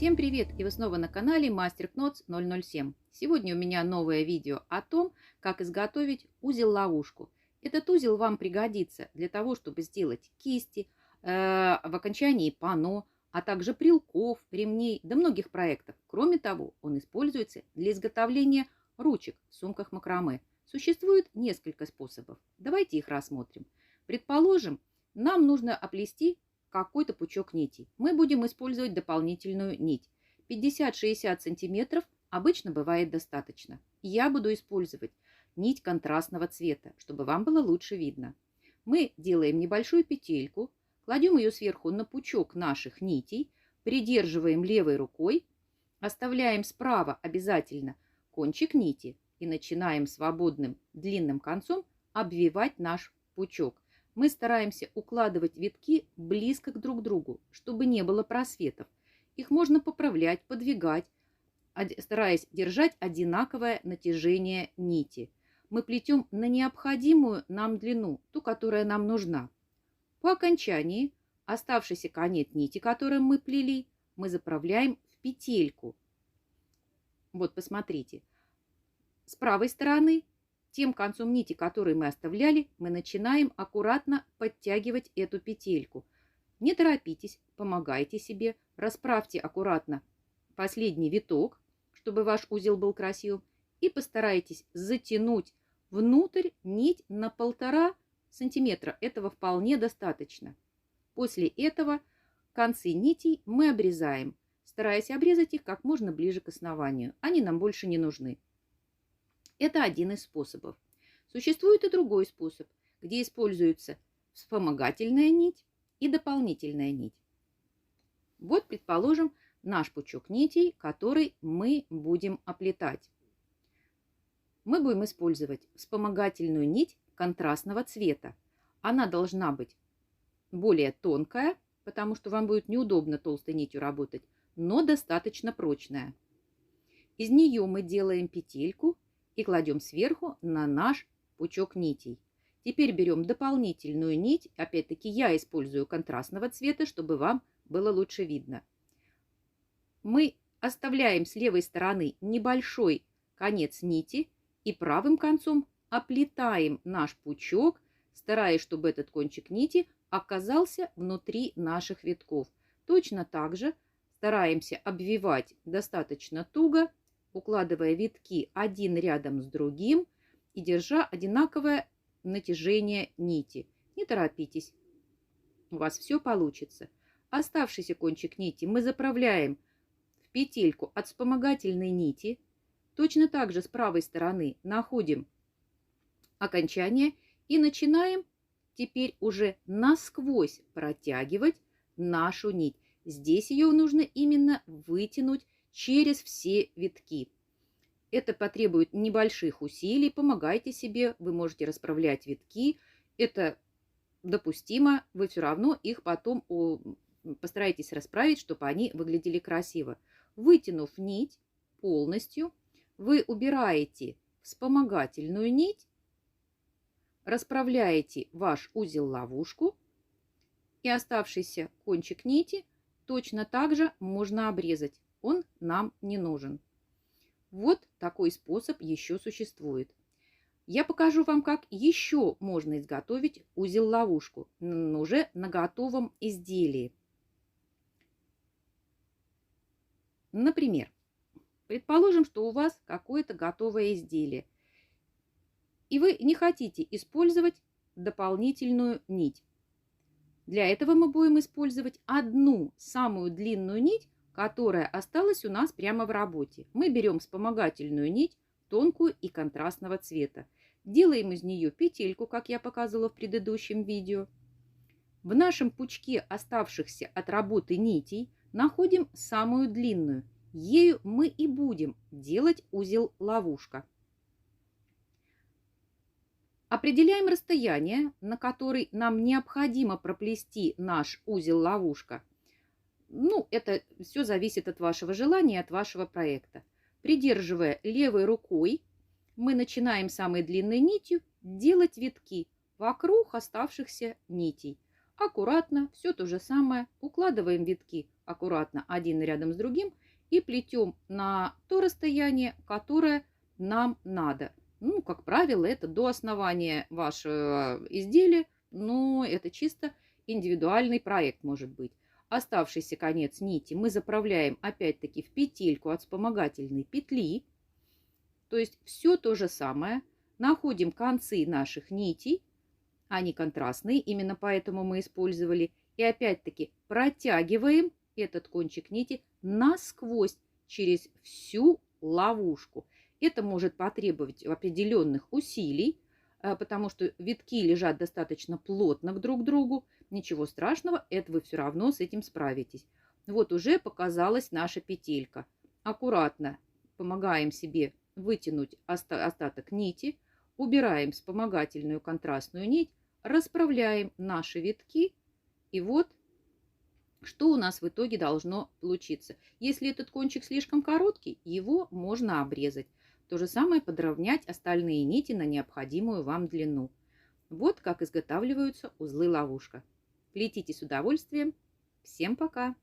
Всем привет! И вы снова на канале Master Knots 007. Сегодня у меня новое видео о том, как изготовить узел-ловушку. Этот узел вам пригодится для того, чтобы сделать кисти, в окончании панно, а также брелков, ремней, да многих проектов. Кроме того, он используется для изготовления ручек в сумках макраме. Существует несколько способов. Давайте их рассмотрим. Предположим, нам нужно оплести какой-то пучок нитей. Мы будем использовать дополнительную нить. 50-60 сантиметров обычно бывает достаточно. Я буду использовать нить контрастного цвета, чтобы вам было лучше видно. Мы делаем небольшую петельку, кладем ее сверху на пучок наших нитей, придерживаем левой рукой, оставляем справа обязательно кончик нити и начинаем свободным длинным концом обвивать наш пучок. Мы стараемся укладывать витки близко друг к другу, чтобы не было просветов. Их можно поправлять, подвигать, стараясь держать одинаковое натяжение нити. Мы плетем на необходимую нам длину, ту, которая нам нужна. По окончании оставшийся конец нити, который мы плели, мы заправляем в петельку. Вот, посмотрите. С правой стороны тем концом нити, который мы оставляли, мы начинаем аккуратно подтягивать эту петельку. Не торопитесь, помогайте себе, расправьте аккуратно последний виток, чтобы ваш узел был красивым, и постарайтесь затянуть внутрь нить на 1,5 сантиметра. Этого вполне достаточно. После этого концы нитей мы обрезаем, стараясь обрезать их как можно ближе к основанию. Они нам больше не нужны. Это один из способов. Существует и другой способ, где используется вспомогательная нить и дополнительная нить. Вот, предположим, наш пучок нитей, который мы будем оплетать. Мы будем использовать вспомогательную нить контрастного цвета. Она должна быть более тонкая, потому что вам будет неудобно толстой нитью работать, но достаточно прочная. Из нее мы делаем петельку и кладем сверху на наш пучок нитей. Теперь берем дополнительную нить. Опять-таки я использую контрастного цвета, чтобы вам было лучше видно. Мы оставляем с левой стороны небольшой конец нити и правым концом оплетаем наш пучок, стараясь, чтобы этот кончик нити оказался внутри наших витков. Точно так же стараемся обвивать достаточно туго, укладывая витки один рядом с другим и держа одинаковое натяжение нити. Не торопитесь, у вас все получится. Оставшийся кончик нити мы заправляем в петельку от вспомогательной нити. Точно так же с правой стороны находим окончание и начинаем теперь уже насквозь протягивать нашу нить. Здесь ее нужно именно вытянуть через все витки. Это потребует небольших усилий. Помогайте себе, вы можете расправлять витки. Это допустимо, вы все равно их потом постарайтесь расправить, чтобы они выглядели красиво. Вытянув нить полностью, вы убираете вспомогательную нить, расправляете ваш узел-ловушку, и оставшийся кончик нити точно так же можно обрезать. Он нам не нужен. Вот такой способ еще существует. Я покажу вам, как еще можно изготовить узел-ловушку, уже на готовом изделии. Например, предположим, что у вас какое-то готовое изделие, и вы не хотите использовать дополнительную нить. Для этого мы будем использовать одну самую длинную нить, которая осталась у нас прямо в работе. Мы берем вспомогательную нить, тонкую и контрастного цвета. Делаем из нее петельку, как я показывала в предыдущем видео. В нашем пучке оставшихся от работы нитей находим самую длинную. Ею мы и будем делать узел-ловушка. Определяем расстояние, на которое нам необходимо проплести наш узел-ловушка. Это все зависит от вашего желания, от вашего проекта. Придерживая левой рукой, мы начинаем самой длинной нитью делать витки вокруг оставшихся нитей. Аккуратно, все то же самое, укладываем витки аккуратно один рядом с другим и плетем на то расстояние, которое нам надо. Ну, как правило, это до основания вашего изделия, но это чисто индивидуальный проект может быть. Оставшийся конец нити мы заправляем опять-таки в петельку от вспомогательной петли. То есть все то же самое. Находим концы наших нитей, они контрастные, именно поэтому мы использовали. И опять-таки протягиваем этот кончик нити насквозь через всю ловушку. Это может потребовать определенных усилий, потому что витки лежат достаточно плотно друг к другу. Ничего страшного, это вы все равно с этим справитесь. Вот уже показалась наша петелька. Аккуратно помогаем себе вытянуть остаток нити, убираем вспомогательную контрастную нить, расправляем наши витки, и вот что у нас в итоге должно получиться. Если этот кончик слишком короткий, его можно обрезать. То же самое подровнять остальные нити на необходимую вам длину. Вот как изготавливаются узлы-ловушка. Плетите с удовольствием. Всем пока!